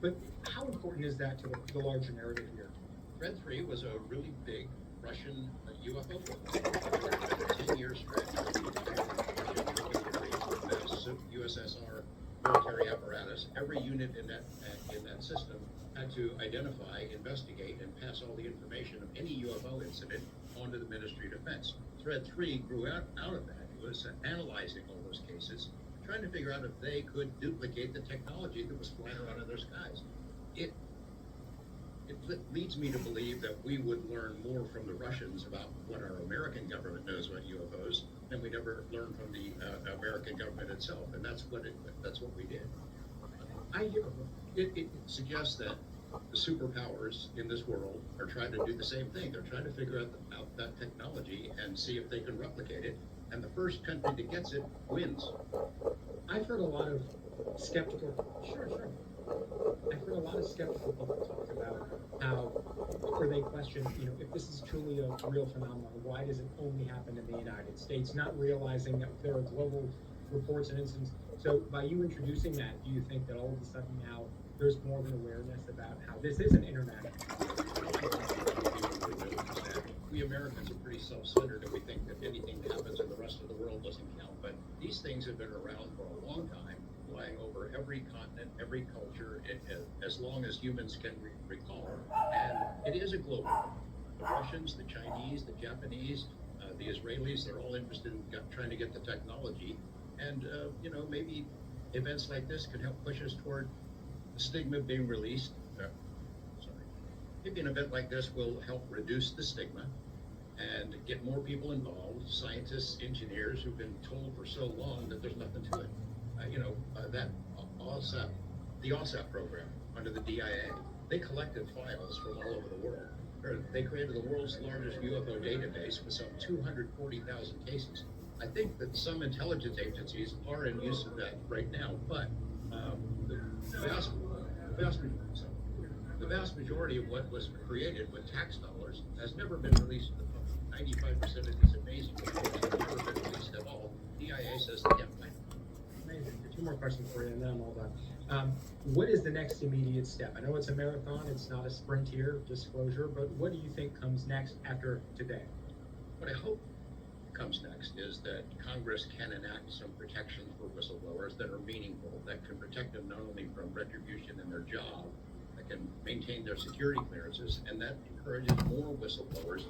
But how important is that to the larger narrative here? Thread 3 was a really big Russian UFO program. There had been a 10-year stretch of the entire Russian military, the USSR military apparatus. Every unit in that system had to identify, investigate, and pass all the information of any UFO incident onto the Ministry of Defense. Thread 3 grew out of that. It was analyzing all those cases, trying to figure out if they could duplicate the technology that was flying around in their skies. It leads me to believe that we would learn more from the Russians about what our American government knows about UFOs than we'd ever learn from the American government itself, and that's what we did. It suggests that the superpowers in this world are trying to do the same thing. They're trying to figure out that technology and see if they can replicate it, and the first country that gets it wins. I've heard a lot of skeptical. Sure. I've heard a lot of skeptical people talk about how, or they question, if this is truly a real phenomenon, why does it only happen in the United States? Not realizing that there are global reports and incidents. So, by you introducing that, do you think that all of a sudden now there's more of an awareness about how this is an international? We Americans are pretty self-centered, and we think that anything that happens in the rest of the world doesn't count. But these things have been around for a long time, flying over every continent, every culture, as long as humans can recall. And it is a global. The Russians, the Chinese, the Japanese, the Israelis, they're all interested in trying to get the technology. And, maybe events like this could help push us toward the stigma being released. Maybe an event like this will help reduce the stigma and get more people involved, scientists, engineers who've been told for so long that there's nothing to it. That OSAP, the OSAP program under the DIA, they collected files from all over the world. They created the world's largest UFO database with some 240,000 cases. I think that some intelligence agencies are in use of that right now, but the vast majority of what was created with tax dollars has never been released to the public. 95% of these amazing reports have never been released at all. DIA says they can't find them. Amazing. Two more questions for you, and then I'm all done. What is the next immediate step? I know it's a marathon, it's not a sprint here, disclosure, but what do you think comes next after today? What I hope comes next is that Congress can enact some protections for whistleblowers that are meaningful, that can protect them not only from retribution in their job, that can maintain their security clearances, and that encourages more whistleblowers